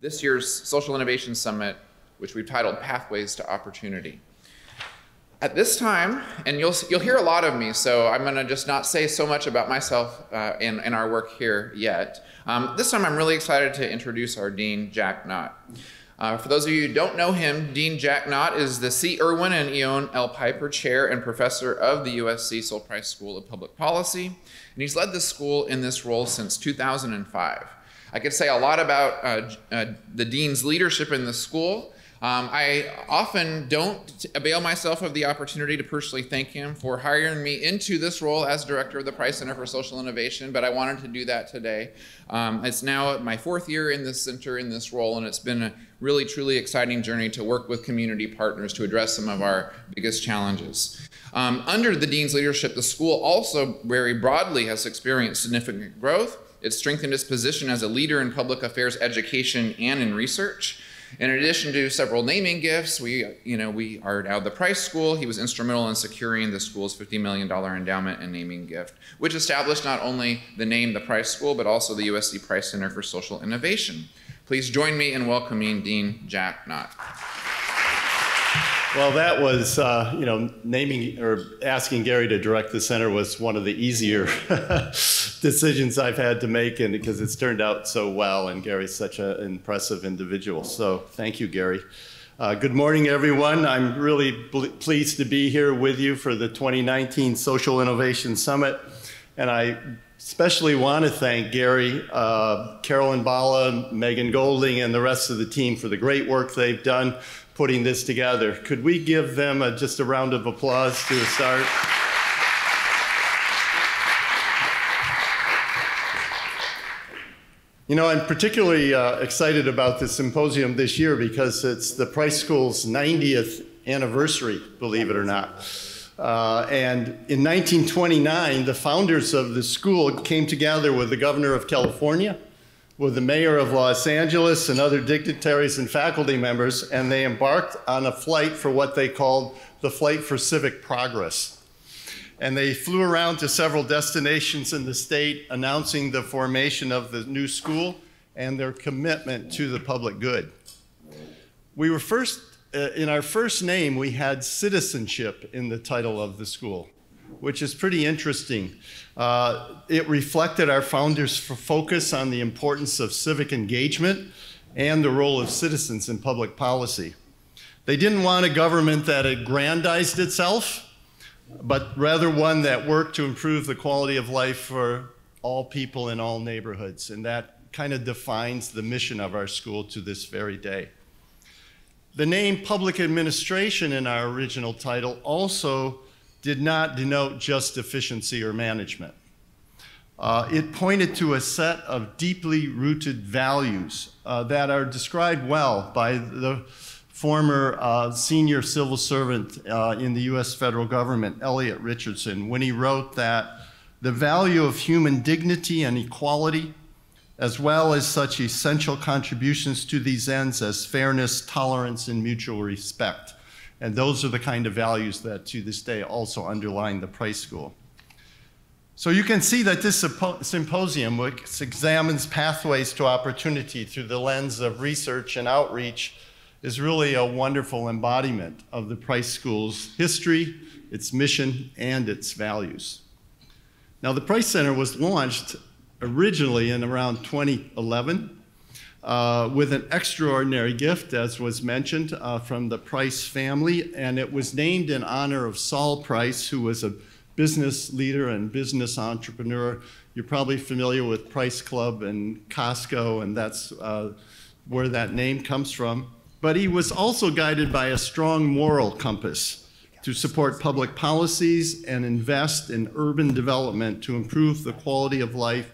this year's Social Innovation Summit, which we've titled Pathways to Opportunity. At this time, and you'll hear a lot of me, so I'm gonna just not say so much about myself and our work here yet. This time I'm really excited to introduce our Dean, Jack Knott. For those of you who don't know him, Dean Jack Knott is the C. Irwin and Eoin L. Piper Chair and Professor of the USC Sol Price School of Public Policy, and he's led the school in this role since 2005. I could say a lot about the Dean's leadership in the school. I often don't avail myself of the opportunity to personally thank him for hiring me into this role as director of the Price Center for Social Innovation, but I wanted to do that today. It's now my 4th year in this center in this role, and it's been a really, truly exciting journey to work with community partners to address some of our biggest challenges. Under the Dean's leadership, the school also very broadly has experienced significant growth. It's strengthened its position as a leader in public affairs education and in research. In addition to several naming gifts, we are now the Price School. He was instrumental in securing the school's $50 million endowment and naming gift, which established not only the name the Price School, but also the USC Price Center for Social Innovation. Please join me in welcoming Dean Jack Knott. Well, that was, naming or asking Gary to direct the center was one of the easier decisions I've had to make, and because it's turned out so well, and Gary's such an impressive individual. So thank you, Gary. Good morning, everyone. I'm really pleased to be here with you for the 2019 Social Innovation Summit, and I especially want to thank Gary, Carolyn Bala, Megan Golding, and the rest of the team for the great work they've done putting this together. Could we give them just a round of applause to start? You know, I'm particularly excited about this symposium this year because it's the Price School's 90th anniversary, believe it or not. And in 1929, the founders of the school came together with the governor of California, with the mayor of Los Angeles and other dignitaries and faculty members, and they embarked on a flight for what they called the Flight for Civic Progress. And they flew around to several destinations in the state announcing the formation of the new school and their commitment to the public good. We were in our first name, we had citizenship in the title of the school, which is pretty interesting. It reflected our founders' focus on the importance of civic engagement and the role of citizens in public policy. They didn't want a government that aggrandized itself, but rather one that worked to improve the quality of life for all people in all neighborhoods. And that kind of defines the mission of our school to this very day. The name public administration in our original title also did not denote just efficiency or management. It pointed to a set of deeply rooted values that are described well by the former senior civil servant in the US federal government, Elliot Richardson, when he wrote that the value of human dignity and equality, as well as such essential contributions to these ends as fairness, tolerance, and mutual respect. And those are the kind of values that to this day also underline the Price School. So you can see that this symposium, which examines pathways to opportunity through the lens of research and outreach, is really a wonderful embodiment of the Price School's history, its mission, and its values. Now, the Price Center was launched originally in around 2011 with an extraordinary gift, as was mentioned, from the Price family, and it was named in honor of Sol Price, who was a business leader and business entrepreneur. You're probably familiar with Price Club and Costco, and that's where that name comes from. But he was also guided by a strong moral compass to support public policies and invest in urban development to improve the quality of life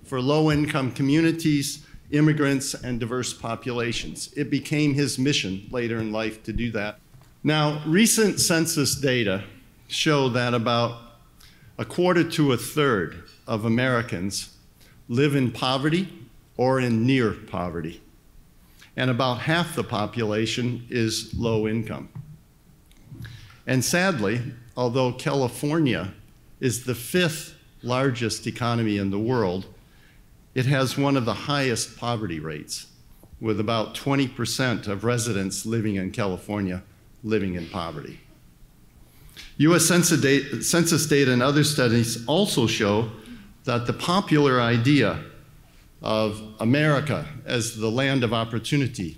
for low-income communities, immigrants, and diverse populations. It became his mission later in life to do that. Now, recent census data show that about a quarter to a third of Americans live in poverty or in near poverty, and about half the population is low income. And sadly, although California is the 5th largest economy in the world, it has one of the highest poverty rates. with about 20% of residents living in California living in poverty. US Census data and other studies also show that the popular idea of America as the land of opportunity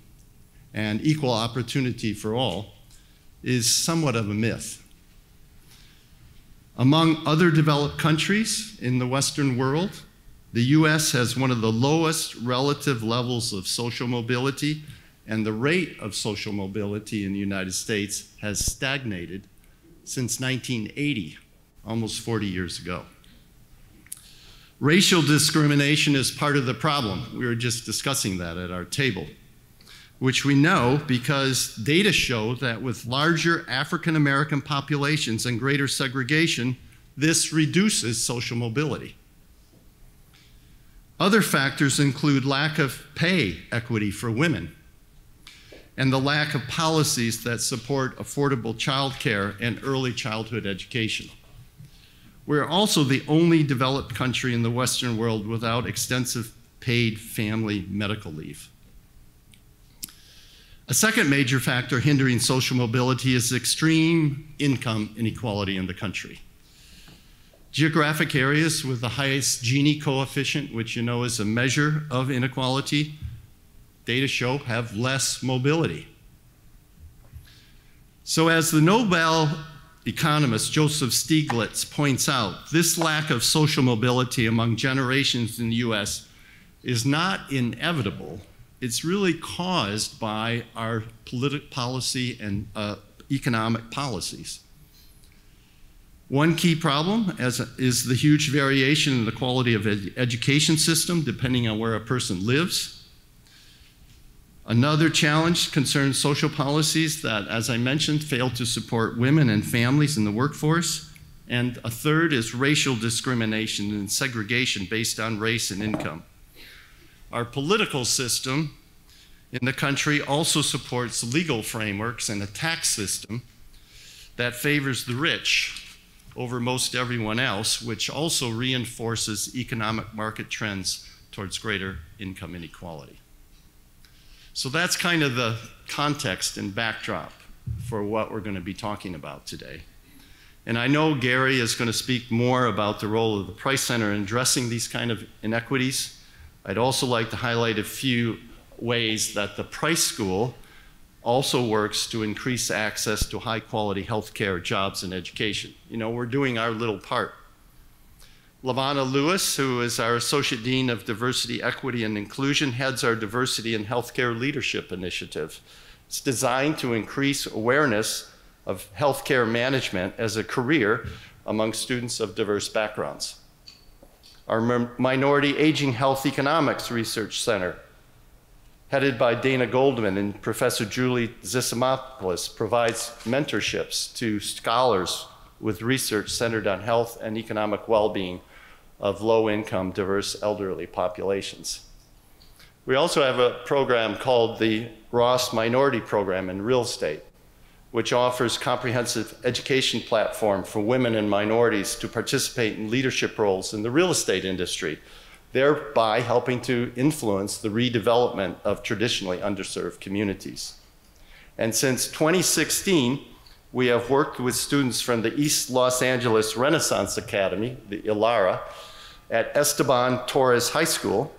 and equal opportunity for all is somewhat of a myth. Among other developed countries in the Western world, the US has one of the lowest relative levels of social mobility, and the rate of social mobility in the United States has stagnated since 1980, almost 40 years ago. Racial discrimination is part of the problem. We were just discussing that at our table, which we know because data show that with larger African American populations and greater segregation, this reduces social mobility. Other factors include lack of pay equity for women and the lack of policies that support affordable childcare and early childhood education. We're also the only developed country in the Western world without extensive paid family medical leave. A second major factor hindering social mobility is extreme income inequality in the country. Geographic areas with the highest Gini coefficient, which you know is a measure of inequality, data show have less mobility. So as the Nobel economist Joseph Stiglitz points out, this lack of social mobility among generations in the US is not inevitable. It's really caused by our political policy and economic policies. One key problem is the huge variation in the quality of education system depending on where a person lives. Another challenge concerns social policies that, as I mentioned, fail to support women and families in the workforce. And a third is racial discrimination and segregation based on race and income. Our political system in the country also supports legal frameworks and a tax system that favors the rich over most everyone else, which also reinforces economic market trends towards greater income inequality. So that's kind of the context and backdrop for what we're going to be talking about today. And I know Gary is going to speak more about the role of the Price Center in addressing these kind of inequities. I'd also like to highlight a few ways that the Price School also works to increase access to high quality healthcare, jobs, and education. You know, we're doing our little part. LaVonna Lewis, who is our Associate Dean of Diversity, Equity, and Inclusion, heads our Diversity in Healthcare Leadership Initiative. It's designed to increase awareness of healthcare management as a career among students of diverse backgrounds. Our Minority Aging Health Economics Research Center, headed by Dana Goldman and Professor Julie Zissimopoulos, provides mentorships to scholars with research centered on health and economic well-being of low-income, diverse elderly populations. We also have a program called the Ross Minority Program in Real Estate, which offers comprehensive education platform for women and minorities to participate in leadership roles in the real estate industry, thereby helping to influence the redevelopment of traditionally underserved communities. And since 2016, we have worked with students from the East Los Angeles Renaissance Academy, the ILARA, at Esteban Torres High School,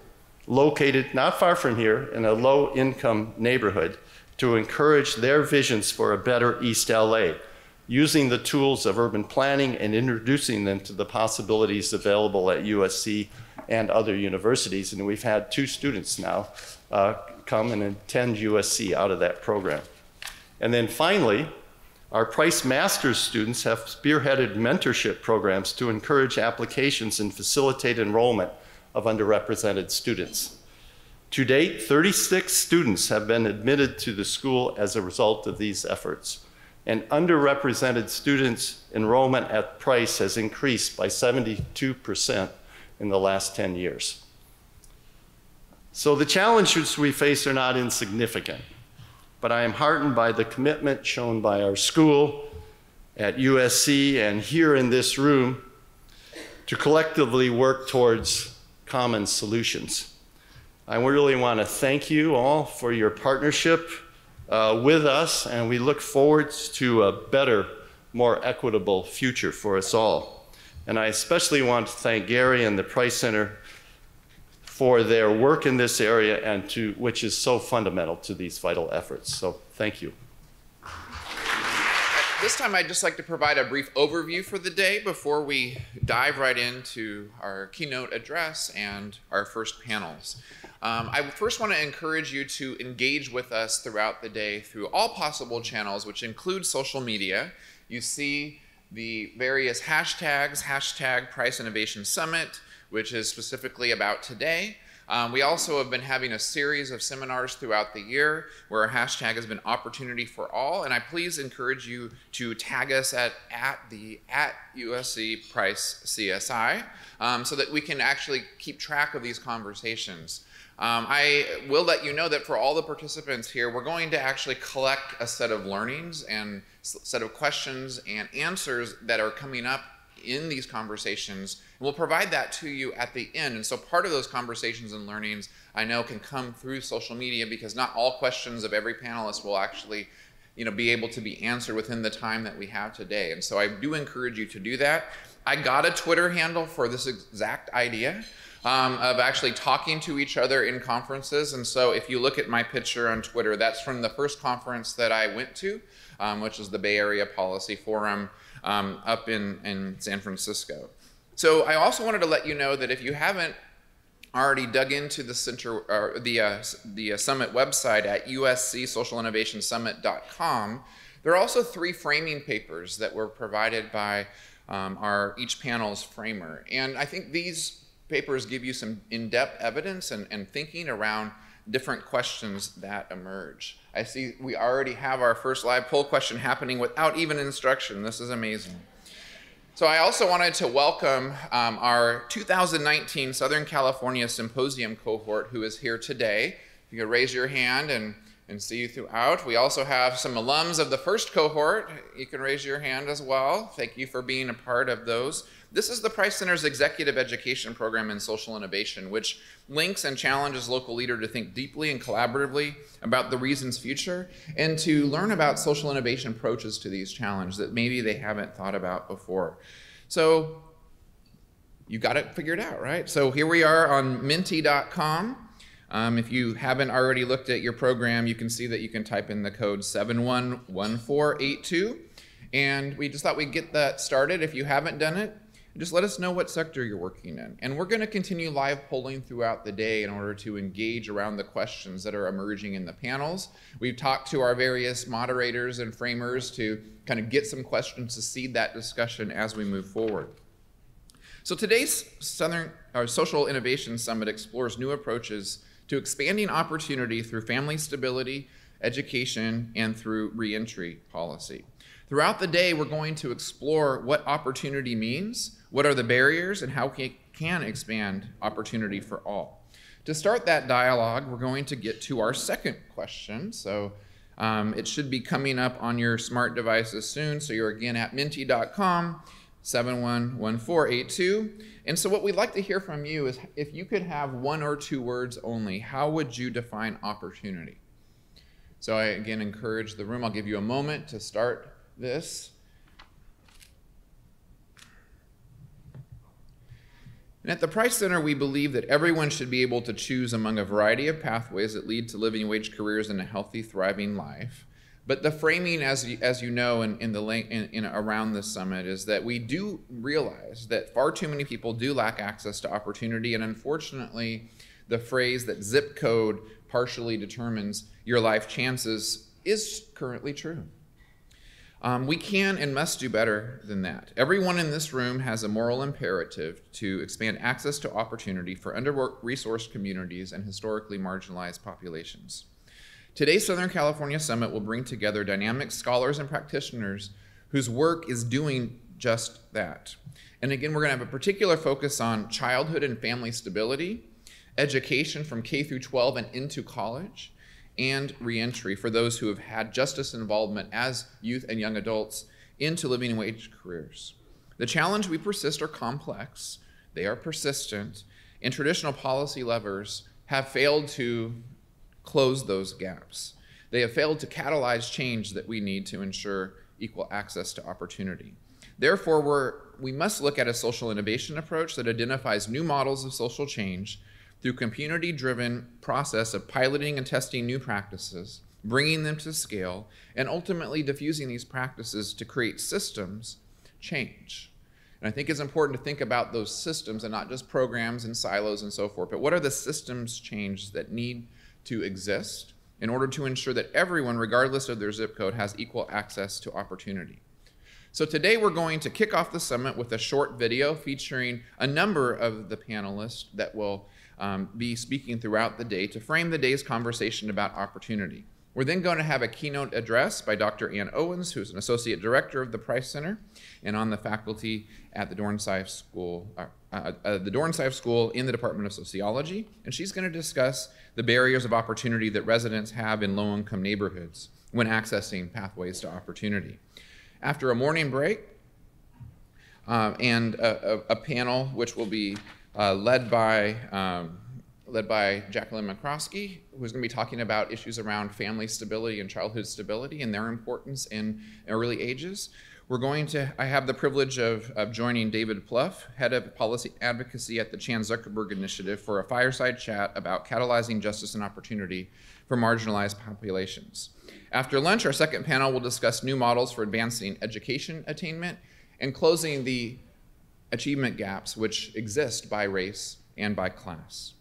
located not far from here in a low-income neighborhood, to encourage their visions for a better East LA, using the tools of urban planning and introducing them to the possibilities available at USC and other universities. And we've had 2 students now come and attend USC out of that program. And then finally, our Price Masters students have spearheaded mentorship programs to encourage applications and facilitate enrollment of underrepresented students. To date, 36 students have been admitted to the school as a result of these efforts. And underrepresented students' enrollment at Price has increased by 72% in the last 10 years. So the challenges we face are not insignificant, but I am heartened by the commitment shown by our school at USC and here in this room to collectively work towards common solutions. I really want to thank you all for your partnership with us, and we look forward to a better, more equitable future for us all. And I especially want to thank Gary and the Price Center for their work in this area, and which is so fundamental to these vital efforts. So thank you. This time I'd just like to provide a brief overview for the day before we dive right into our keynote address and our first panels. I first want to encourage you to engage with us throughout the day through all possible channels, which include social media. You see the various hashtags, hashtag Price Innovation Summit, which is specifically about today. We also have been having a series of seminars throughout the year where our hashtag has been Opportunity for All, and I please encourage you to tag us at USC Price CSI so that we can actually keep track of these conversations. I will let you know that for all the participants here, we're going to actually collect a set of learnings and set of questions and answers that are coming up in these conversations, and we'll provide that to you at the end. And so part of those conversations and learnings I know can come through social media, because not all questions of every panelist will actually be able to be answered within the time that we have today. And so I do encourage you to do that. I got a Twitter handle for this exact idea of actually talking to each other in conferences. And so if you look at my picture on Twitter, that's from the first conference that I went to, which is the Bay Area Policy Forum up in San Francisco. So I also wanted to let you know that if you haven't already dug into the center or the summit website at uscsocialinnovationsummit.com, there are also 3 framing papers that were provided by each panel's framer. And I think these papers give you some in-depth evidence and thinking around different questions that emerge. I see we already have our first live poll question happening without even instruction. This is amazing. So I also wanted to welcome our 2019 Southern California Symposium cohort who is here today. You can raise your hand and see you throughout. We also have some alums of the first cohort. You can raise your hand as well. Thank you for being a part of those. This is the Price Center's Executive Education Program in Social Innovation, which links and challenges local leaders to think deeply and collaboratively about the region's future and to learn about social innovation approaches to these challenges that maybe they haven't thought about before. So you got it figured out, right? So here we are on Menti.com. If you haven't already looked at your program, you can see that you can type in the code 711482. And we just thought we'd get that started. If you haven't done it, just let us know what sector you're working in. And we're going to continue live polling throughout the day in order to engage around the questions that are emerging in the panels. We've talked to our various moderators and framers to kind of get some questions to seed that discussion as we move forward. So today's Social Innovation Summit explores new approaches to expanding opportunity through family stability, education, and through reentry policy. Throughout the day, we're going to explore what opportunity means, what are the barriers, and how we can expand opportunity for all. To start that dialogue, we're going to get to our second question. So it should be coming up on your smart devices soon. So you're again at Menti.com, 711482. And so what we'd like to hear from you is if you could have 1 or 2 words only, how would you define opportunity? So I again encourage the room. I'll give you a moment to start this. And at the Price Center, we believe that everyone should be able to choose among a variety of pathways that lead to living wage careers and a healthy, thriving life. But the framing, as you know, around this summit is that we do realize that far too many people do lack access to opportunity, and unfortunately, the phrase that zip code partially determines your life chances is currently true. We can and must do better than that. Everyone in this room has a moral imperative to expand access to opportunity for under-resourced communities and historically marginalized populations. Today's Southern California Summit will bring together dynamic scholars and practitioners whose work is doing just that. And again, we're going to have a particular focus on childhood and family stability, education from K through 12 and into college, and reentry for those who have had justice involvement as youth and young adults into living wage careers. The challenge we persist are complex, they are persistent, and traditional policy levers have failed to close those gaps. They have failed to catalyze change that we need to ensure equal access to opportunity. Therefore, we must look at a social innovation approach that identifies new models of social change through community-driven process of piloting and testing new practices, bringing them to scale, and ultimately diffusing these practices to create systems change. And I think it's important to think about those systems and not just programs and silos and so forth, but what are the systems change that need to exist in order to ensure that everyone, regardless of their zip code, has equal access to opportunity. So today we're going to kick off the summit with a short video featuring a number of the panelists that will be speaking throughout the day to frame the day's conversation about opportunity. We're then going to have a keynote address by Dr. Owens, who's an associate director of the Price Center and on the faculty at the Dornsife School, in the Department of Sociology. And she's going to discuss the barriers of opportunity that residents have in low-income neighborhoods when accessing pathways to opportunity. After a morning break and a panel which will be led by Jacqueline McCroskey, who's going to be talking about issues around family stability and childhood stability and their importance in early ages. I have the privilege of joining David Plouffe, head of policy advocacy at the Chan Zuckerberg Initiative, for a fireside chat about catalyzing justice and opportunity for marginalized populations. After lunch, our second panel will discuss new models for advancing education attainment and closing the achievement gaps which exist by race and by class.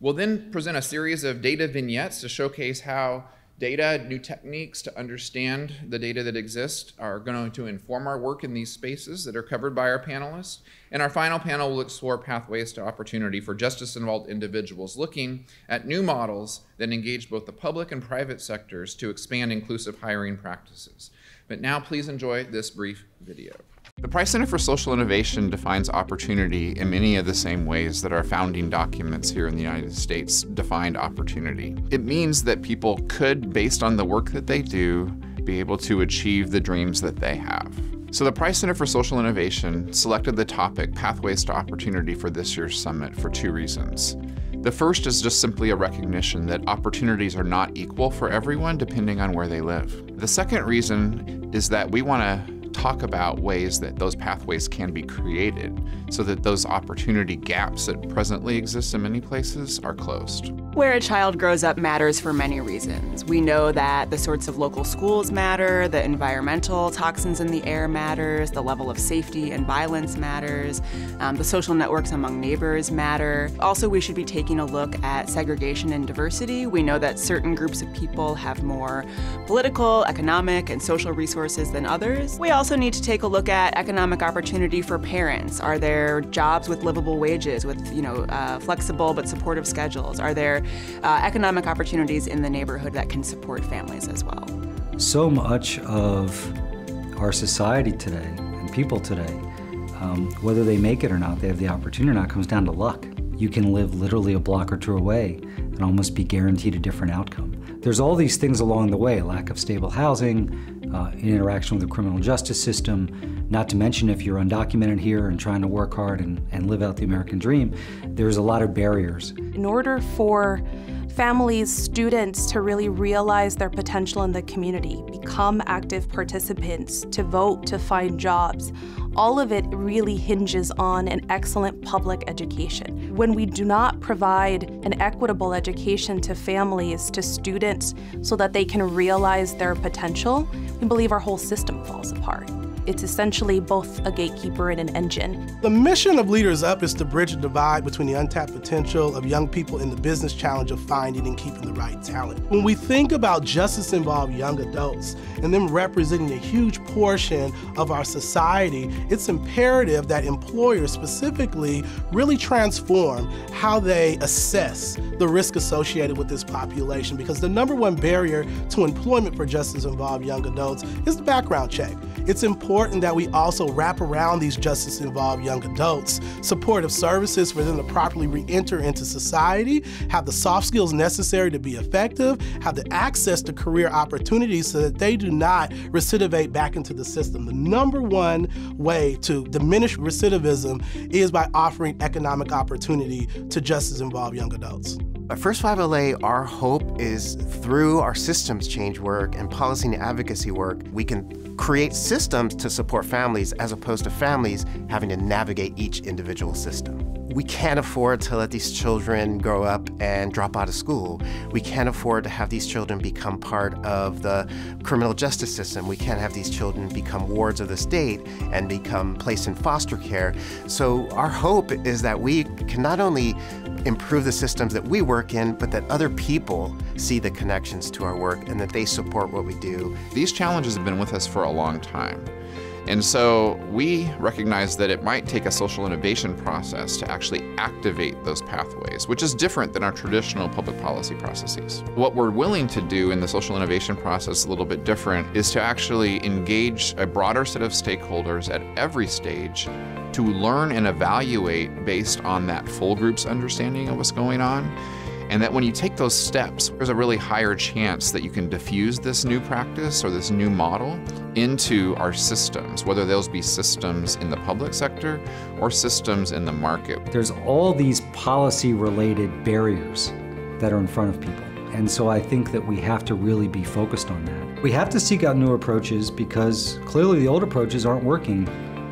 We'll then present a series of data vignettes to showcase how data, new techniques to understand the data that exists are going to inform our work in these spaces that are covered by our panelists. And our final panel will explore pathways to opportunity for justice-involved individuals, looking at new models that engage both the public and private sectors to expand inclusive hiring practices. But now please enjoy this brief video. The Price Center for Social Innovation defines opportunity in many of the same ways that our founding documents here in the United States defined opportunity. It means that people could, based on the work that they do, be able to achieve the dreams that they have. So the Price Center for Social Innovation selected the topic Pathways to Opportunity for this year's summit for two reasons. The first is just simply a recognition that opportunities are not equal for everyone depending on where they live. The second reason is that we want to talk about ways that those pathways can be created so that those opportunity gaps that presently exist in many places are closed. Where a child grows up matters for many reasons. We know that the sorts of local schools matter, the environmental toxins in the air matters, the level of safety and violence matters, the social networks among neighbors matter. Also, we should be taking a look at segregation and diversity. We know that certain groups of people have more political, economic, and social resources than others. We also need to take a look at economic opportunity for parents. Are there jobs with livable wages, with flexible but supportive schedules? Are there economic opportunities in the neighborhood that can support families as well? So much of our society today and people today, whether they make it or not, they have the opportunity or not, comes down to luck. You can live literally a block or two away and almost be guaranteed a different outcome. There's all these things along the way, lack of stable housing, interaction with the criminal justice system, not to mention if you're undocumented here and trying to work hard and live out the American dream, there's a lot of barriers. In order for families, students to really realize their potential in the community, become active participants, to vote, to find jobs, all of it really hinges on an excellent public education. When we do not provide an equitable education to families, to students, so that they can realize their potential, we believe our whole system falls apart. It's essentially both a gatekeeper and an engine. The mission of Leaders Up is to bridge the divide between the untapped potential of young people and the business challenge of finding and keeping the right talent. When we think about justice-involved young adults and them representing a huge portion of our society, it's imperative that employers specifically really transform how they assess the risk associated with this population, because the number one barrier to employment for justice-involved young adults is the background check. It's important that we also wrap around these justice-involved young adults supportive services for them to properly re-enter into society, have the soft skills necessary to be effective, have the access to career opportunities so that they do not recidivate back into the system. The number one way to diminish recidivism is by offering economic opportunity to justice-involved young adults. At First 5LA, our hope is through our systems change work and policy and advocacy work, we can create systems to support families as opposed to families having to navigate each individual system. We can't afford to let these children grow up and drop out of school. We can't afford to have these children become part of the criminal justice system. We can't have these children become wards of the state and become placed in foster care. So our hope is that we can not only improve the systems that we work in, but that other people see the connections to our work and that they support what we do. These challenges have been with us for a long time. And so we recognize that it might take a social innovation process to actually activate those pathways, which is different than our traditional public policy processes. What we're willing to do in the social innovation process, a little bit different, is to actually engage a broader set of stakeholders at every stage to learn and evaluate based on that full group's understanding of what's going on. And that when you take those steps, there's a really higher chance that you can diffuse this new practice or this new model into our systems, whether those be systems in the public sector or systems in the market. There's all these policy-related barriers that are in front of people. And so I think that we have to really be focused on that. We have to seek out new approaches because clearly the old approaches aren't working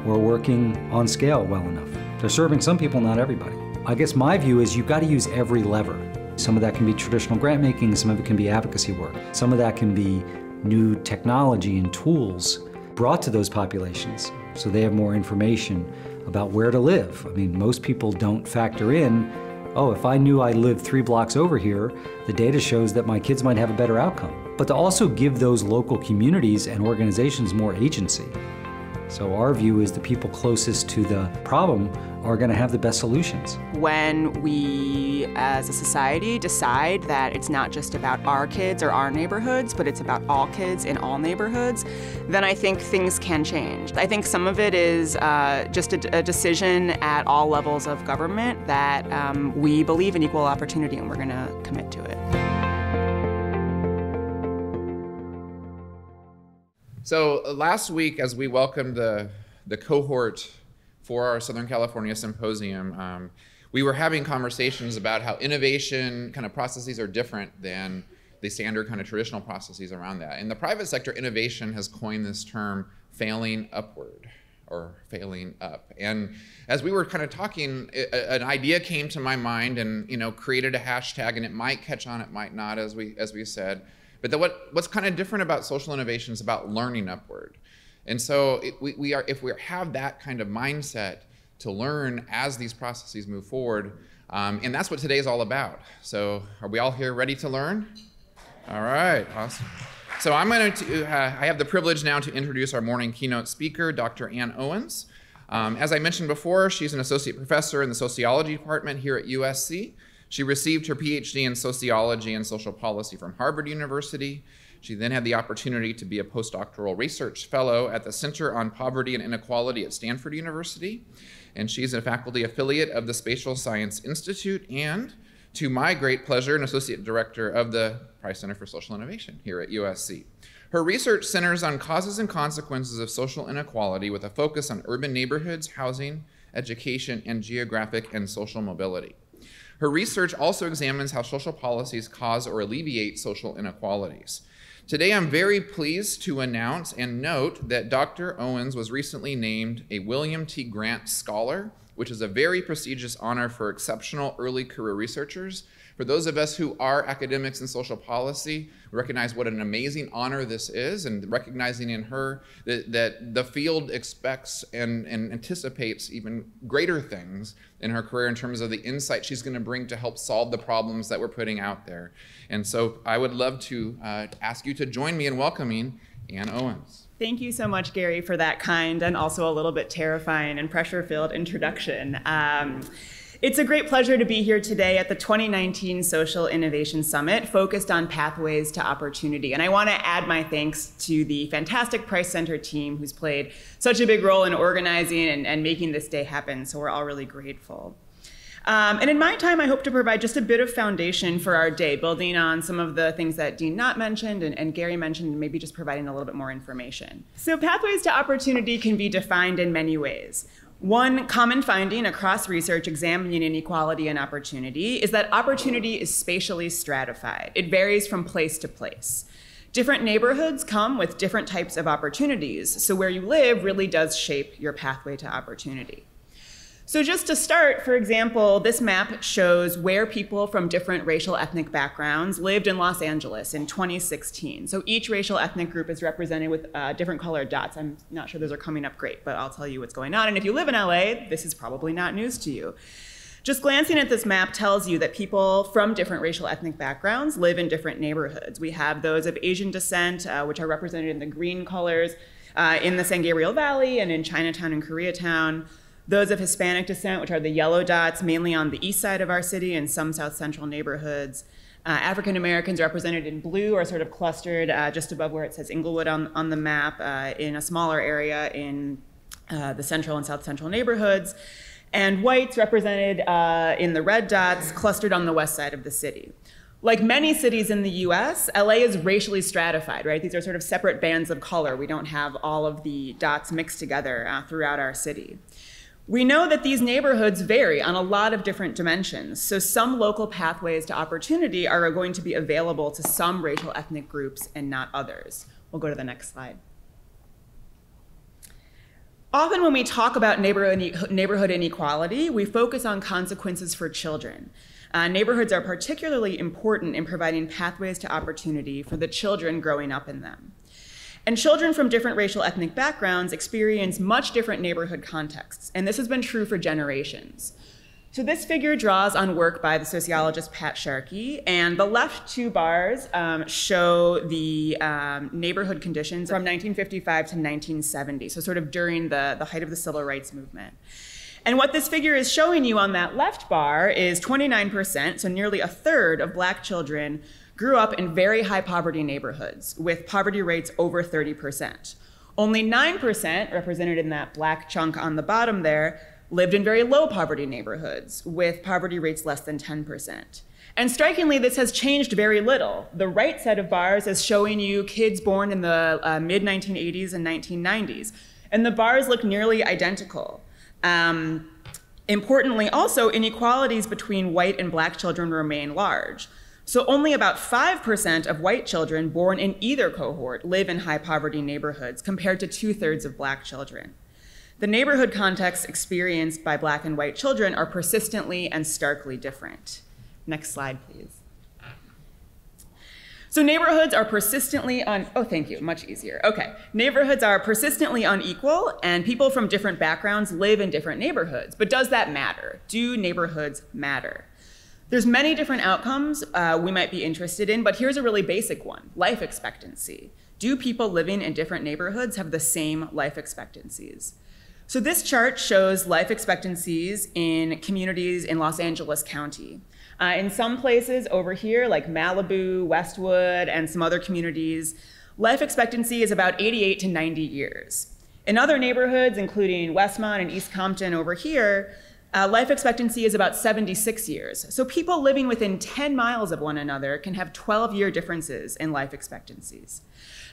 or working on scale well enough. They're serving some people, not everybody. I guess my view is you've got to use every lever. Some of that can be traditional grant making, some of it can be advocacy work. Some of that can be new technology and tools brought to those populations so they have more information about where to live. I mean, most people don't factor in, oh, if I knew I lived 3 blocks over here, the data shows that my kids might have a better outcome. But to also give those local communities and organizations more agency. So our view is the people closest to the problem are going to have the best solutions. When we, as a society, decide that it's not just about our kids or our neighborhoods, but it's about all kids in all neighborhoods, then I think things can change. I think some of it is just a decision at all levels of government that we believe in equal opportunity and we're going to commit to it. So last week, as we welcomed the cohort for our Southern California Symposium, we were having conversations about how innovation kind of processes are different than the standard kind of traditional processes around that. In the private sector, innovation has coined this term failing upward or failing up. And as we were kind of talking, an idea came to my mind and created a hashtag, and it might catch on, it might not, as we said. But what's kind of different about social innovation is about learning upward. And so if we have that kind of mindset to learn as these processes move forward, and that's what today's all about. So are we all here ready to learn? All right, awesome. So I have the privilege now to introduce our morning keynote speaker, Dr. Owens. As I mentioned before, she's an associate professor in the sociology department here at USC. She received her PhD in sociology and social policy from Harvard University. She then had the opportunity to be a postdoctoral research fellow at the Center on Poverty and Inequality at Stanford University. And she's a faculty affiliate of the Spatial Science Institute and, to my great pleasure, an associate director of the Price Center for Social Innovation here at USC. Her research centers on causes and consequences of social inequality with a focus on urban neighborhoods, housing, education, and geographic and social mobility. Her research also examines how social policies cause or alleviate social inequalities. Today, I'm very pleased to announce and note that Dr. Owens was recently named a William T. Grant Scholar, which is a very prestigious honor for exceptional early career researchers. For those of us who are academics in social policy, we recognize what an amazing honor this is, and recognizing in her that the field expects and anticipates even greater things in her career in terms of the insight she's going to bring to help solve the problems that we're putting out there. And so I would love to ask you to join me in welcoming Ann Owens. Thank you so much, Gary, for that kind and also a little bit terrifying and pressure-filled introduction. It's a great pleasure to be here today at the 2019 Social Innovation Summit, focused on pathways to opportunity. And I want to add my thanks to the fantastic Price Center team who's played such a big role in organizing and making this day happen. So we're all really grateful. And in my time, I hope to provide just a bit of foundation for our day, building on some of the things that Dean Knott mentioned and Gary mentioned, and maybe just providing a little bit more information. So pathways to opportunity can be defined in many ways. One common finding across research examining inequality and opportunity is that opportunity is spatially stratified. It varies from place to place. Different neighborhoods come with different types of opportunities, so where you live really does shape your pathway to opportunity. So just to start, for example, this map shows where people from different racial ethnic backgrounds lived in Los Angeles in 2016. So each racial ethnic group is represented with different colored dots. I'm not sure those are coming up great, but I'll tell you what's going on. And if you live in LA, this is probably not news to you. Just glancing at this map tells you that people from different racial ethnic backgrounds live in different neighborhoods. We have those of Asian descent, which are represented in the green colors, in the San Gabriel Valley and in Chinatown and Koreatown. Those of Hispanic descent, which are the yellow dots, mainly on the east side of our city and some south central neighborhoods. African Americans represented in blue are sort of clustered just above where it says Inglewood on the map in a smaller area in the central and south central neighborhoods. And whites represented in the red dots, clustered on the west side of the city. Like many cities in the US, LA is racially stratified, right? These are sort of separate bands of color. We don't have all of the dots mixed together throughout our city. We know that these neighborhoods vary on a lot of different dimensions. So some local pathways to opportunity are going to be available to some racial ethnic groups and not others. We'll go to the next slide. Often when we talk about neighborhood inequality, we focus on consequences for children. Neighborhoods are particularly important in providing pathways to opportunity for the children growing up in them. And children from different racial ethnic backgrounds experience much different neighborhood contexts, and this has been true for generations. So this figure draws on work by the sociologist Pat Sharkey, and the left two bars show the neighborhood conditions from 1955 to 1970, so sort of during the height of the civil rights movement. And what this figure is showing you on that left bar is 29%, so nearly a third of Black children grew up in very high poverty neighborhoods with poverty rates over 30%. Only 9%, represented in that black chunk on the bottom there, lived in very low poverty neighborhoods with poverty rates less than 10%. And strikingly, this has changed very little. The right set of bars is showing you kids born in the mid-1980s and 1990s. And the bars look nearly identical. Importantly, also, inequalities between white and Black children remain large. So only about 5% of white children born in either cohort live in high poverty neighborhoods compared to 2/3 of Black children. The neighborhood contexts experienced by Black and white children are persistently and starkly different. Next slide, please. So neighborhoods are persistently much easier. Okay, neighborhoods are persistently unequal and people from different backgrounds live in different neighborhoods. But does that matter? Do neighborhoods matter? There's many different outcomes we might be interested in, but here's a really basic one, life expectancy. Do people living in different neighborhoods have the same life expectancies? So this chart shows life expectancies in communities in Los Angeles County. In some places over here, like Malibu, Westwood, and some other communities, life expectancy is about 88 to 90 years. In other neighborhoods, including Westmont and East Compton over here, life expectancy is about 76 years. So people living within 10 miles of one another can have 12-year differences in life expectancies.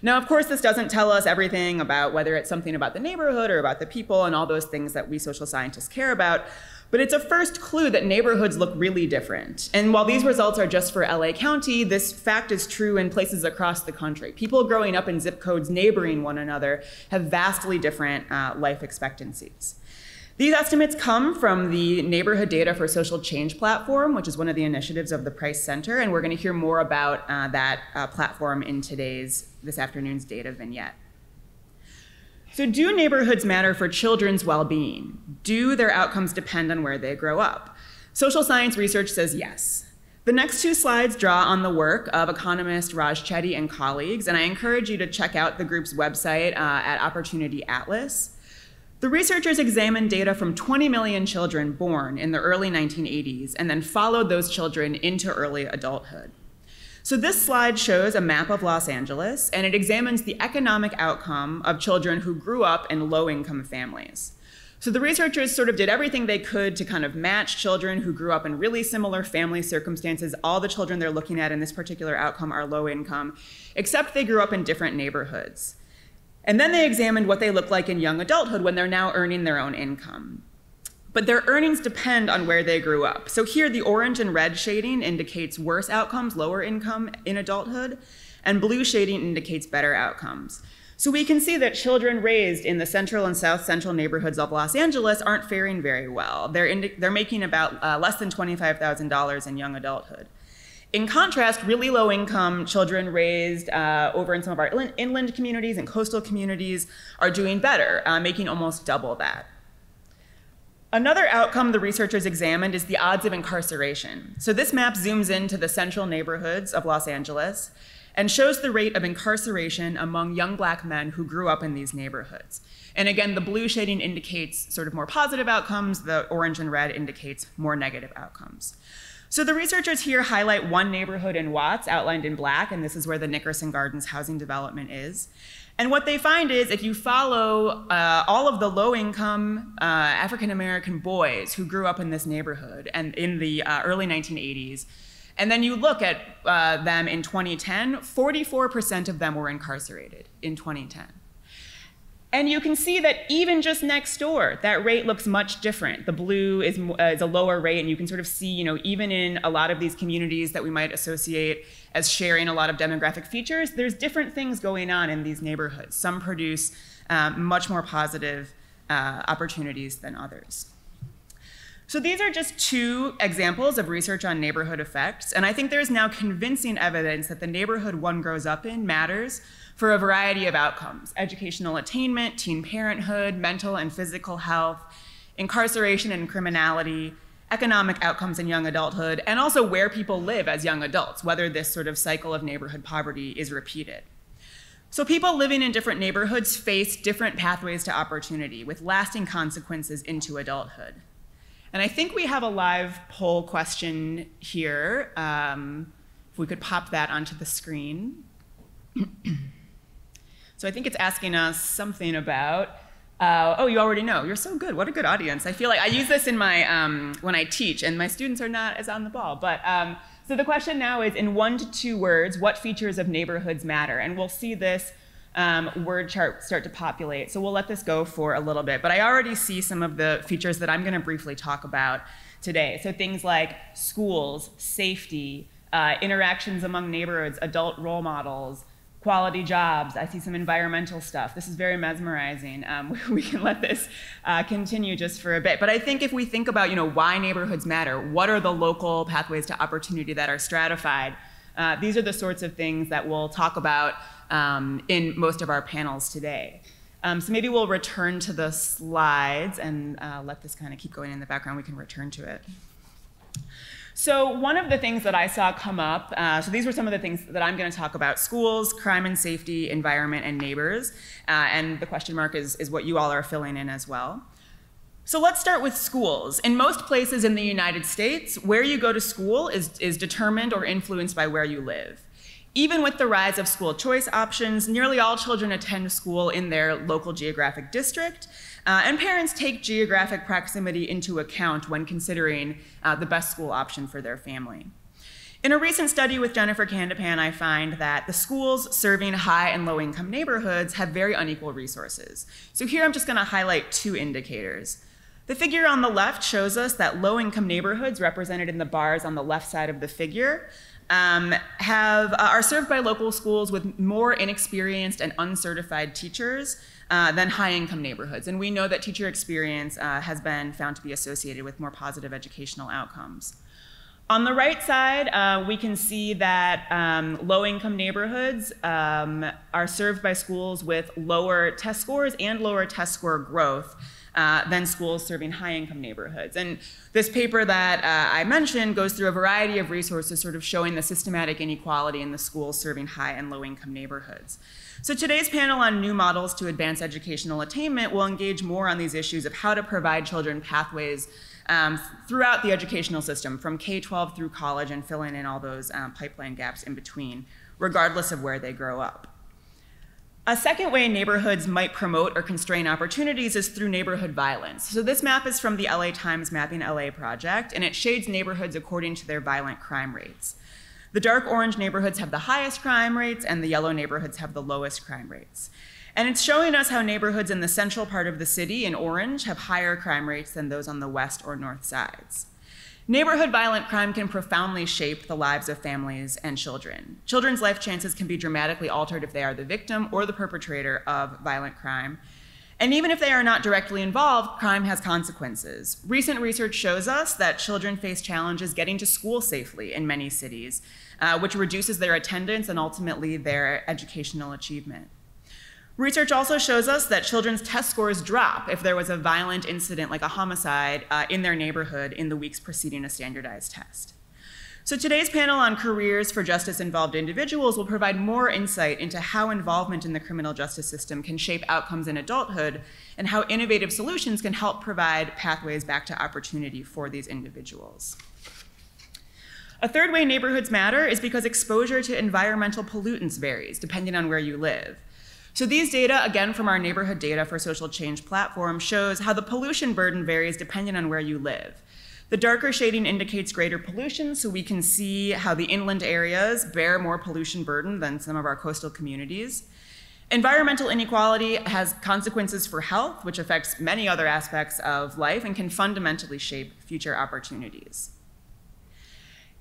Now, of course, this doesn't tell us everything about whether it's something about the neighborhood or about the people and all those things that we social scientists care about, but it's a first clue that neighborhoods look really different. And while these results are just for LA County, this fact is true in places across the country. People growing up in zip codes neighboring one another have vastly different life expectancies. These estimates come from the Neighborhood Data for Social Change platform, which is one of the initiatives of the Price Center, and we're going to hear more about that platform in this afternoon's data vignette. So do neighborhoods matter for children's well-being? Do their outcomes depend on where they grow up? Social science research says yes. The next two slides draw on the work of economist Raj Chetty and colleagues, and I encourage you to check out the group's website at Opportunity Atlas. The researchers examined data from 20 million children born in the early 1980s and then followed those children into early adulthood. So this slide shows a map of Los Angeles, and it examines the economic outcome of children who grew up in low-income families. So the researchers sort of did everything they could to kind of match children who grew up in really similar family circumstances. All the children they're looking at in this particular outcome are low income, except they grew up in different neighborhoods. And then they examined what they look like in young adulthood when they're now earning their own income. But their earnings depend on where they grew up. So here, the orange and red shading indicates worse outcomes, lower income in adulthood, and blue shading indicates better outcomes. So we can see that children raised in the central and south central neighborhoods of Los Angeles aren't faring very well. They're making about less than $25,000 in young adulthood. In contrast, really low income children raised over in some of our inland communities and coastal communities are doing better, making almost double that. Another outcome the researchers examined is the odds of incarceration. So this map zooms into the central neighborhoods of Los Angeles and shows the rate of incarceration among young Black men who grew up in these neighborhoods. And again, the blue shading indicates sort of more positive outcomes, the orange and red indicates more negative outcomes. So the researchers here highlight one neighborhood in Watts, outlined in black, and this is where the Nickerson Gardens housing development is. And what they find is if you follow all of the low-income African-American boys who grew up in this neighborhood and in the early 1980s, and then you look at them in 2010, 44% of them were incarcerated in 2010. And you can see that even just next door, that rate looks much different. The blue is a lower rate, and you can sort of see, even in a lot of these communities that we might associate as sharing a lot of demographic features, there's different things going on in these neighborhoods. Some produce much more positive opportunities than others. So these are just two examples of research on neighborhood effects, and I think there's now convincing evidence that the neighborhood one grows up in matters for a variety of outcomes: educational attainment, teen parenthood, mental and physical health, incarceration and criminality, economic outcomes in young adulthood, and also where people live as young adults, whether this sort of cycle of neighborhood poverty is repeated. So people living in different neighborhoods face different pathways to opportunity with lasting consequences into adulthood. And I think we have a live poll question here. If we could pop that onto the screen. So I think it's asking us something about, oh, you already know. You're so good. What a good audience. I feel like I use this in my, when I teach, and my students are not as on the ball. But so the question now is, in 1 to 2 words, what features of neighborhoods matter? And we'll see this word chart start to populate. So we'll let this go for a little bit. But I already see some of the features that I'm going to briefly talk about today. So things like schools, safety, interactions among neighborhoods, adult role models, quality jobs. I see some environmental stuff. This is very mesmerizing. We can let this continue just for a bit. But I think if we think about, why neighborhoods matter, what are the local pathways to opportunity that are stratified, these are the sorts of things that we'll talk about in most of our panels today. So maybe we'll return to the slides and let this kind of keep going in the background. We can return to it. So one of the things that I saw come up, so these were some of the things that I'm going to talk about: schools, crime and safety, environment, and neighbors. And the question mark is what you all are filling in as well. So let's start with schools. In most places in the United States, where you go to school is determined or influenced by where you live. Even with the rise of school choice options, nearly all children attend school in their local geographic district, and parents take geographic proximity into account when considering the best school option for their family. In a recent study with Jennifer Candipan, I find that the schools serving high and low income neighborhoods have very unequal resources. So here I'm just going to highlight 2 indicators. The figure on the left shows us that low income neighborhoods, represented in the bars on the left side of the figure, are served by local schools with more inexperienced and uncertified teachers than high-income neighborhoods. And we know that teacher experience has been found to be associated with more positive educational outcomes. On the right side, we can see that low-income neighborhoods are served by schools with lower test scores and lower test score growth than schools serving high-income neighborhoods. And this paper that I mentioned goes through a variety of resources sort of showing the systematic inequality in the schools serving high and low-income neighborhoods. So today's panel on new models to advance educational attainment will engage more on these issues of how to provide children pathways throughout the educational system, from K-12 through college, and filling in all those pipeline gaps in between, regardless of where they grow up. A second way neighborhoods might promote or constrain opportunities is through neighborhood violence. So this map is from the LA Times Mapping LA project, and it shades neighborhoods according to their violent crime rates. The dark orange neighborhoods have the highest crime rates, and the yellow neighborhoods have the lowest crime rates. And it's showing us how neighborhoods in the central part of the city in orange have higher crime rates than those on the west or north sides. Neighborhood violent crime can profoundly shape the lives of families and children. Children's life chances can be dramatically altered if they are the victim or the perpetrator of violent crime. And even if they are not directly involved, crime has consequences. Recent research shows us that children face challenges getting to school safely in many cities, which reduces their attendance and ultimately their educational achievement. Research also shows us that children's test scores drop if there was a violent incident like a homicide in their neighborhood in the weeks preceding a standardized test. So today's panel on careers for justice-involved individuals will provide more insight into how involvement in the criminal justice system can shape outcomes in adulthood and how innovative solutions can help provide pathways back to opportunity for these individuals. A third way neighborhoods matter is because exposure to environmental pollutants varies depending on where you live. So these data, again from our neighborhood data for social change platform, shows how the pollution burden varies depending on where you live. The darker shading indicates greater pollution, so we can see how the inland areas bear more pollution burden than some of our coastal communities. Environmental inequality has consequences for health, which affects many other aspects of life and can fundamentally shape future opportunities.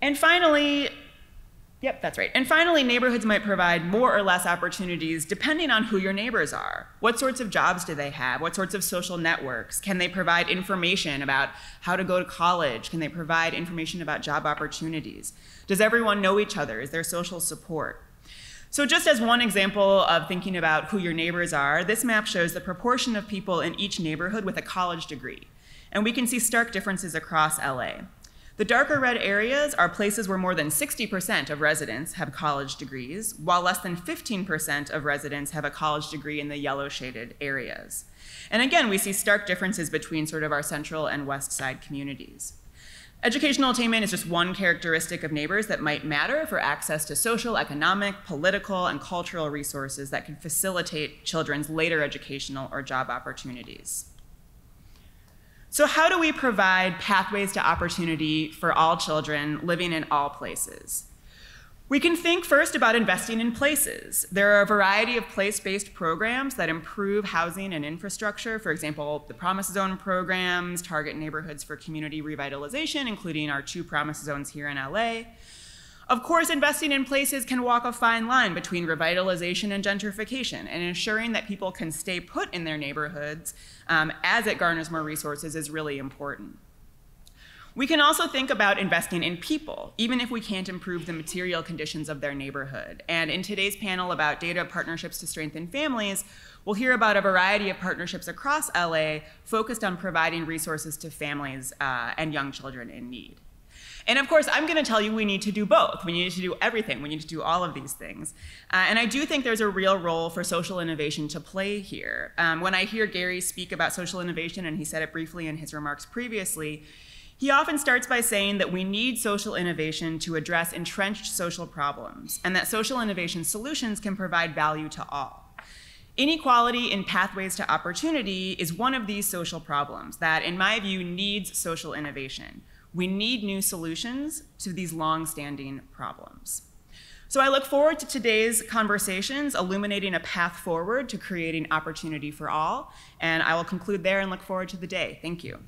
And finally, neighborhoods might provide more or less opportunities depending on who your neighbors are. What sorts of jobs do they have? What sorts of social networks? Can they provide information about how to go to college? Can they provide information about job opportunities? Does everyone know each other? Is there social support? So just as one example of thinking about who your neighbors are, this map shows the proportion of people in each neighborhood with a college degree. And we can see stark differences across LA. The darker red areas are places where more than 60% of residents have college degrees, while less than 15% of residents have a college degree in the yellow shaded areas. And again, we see stark differences between sort of our central and west side communities. Educational attainment is just one characteristic of neighbors that might matter for access to social, economic, political, and cultural resources that can facilitate children's later educational or job opportunities. So how do we provide pathways to opportunity for all children living in all places? We can think first about investing in places. There are a variety of place-based programs that improve housing and infrastructure. For example, the Promise Zone programs target neighborhoods for community revitalization, including our 2 Promise Zones here in LA. Of course, investing in places can walk a fine line between revitalization and gentrification, and ensuring that people can stay put in their neighborhoods as it garners more resources is really important. We can also think about investing in people, even if we can't improve the material conditions of their neighborhood. And in today's panel about data partnerships to strengthen families, we'll hear about a variety of partnerships across LA focused on providing resources to families and young children in need. And of course, I'm going to tell you we need to do both. We need to do everything. We need to do all of these things. And I do think there's a real role for social innovation to play here. When I hear Gary speak about social innovation, and he said it briefly in his remarks previously, he often starts by saying that we need social innovation to address entrenched social problems, and that social innovation solutions can provide value to all. Inequality in pathways to opportunity is one of these social problems that, in my view, needs social innovation. We need new solutions to these long-standing problems. So I look forward to today's conversations illuminating a path forward to creating opportunity for all, and I will conclude there and look forward to the day. Thank you.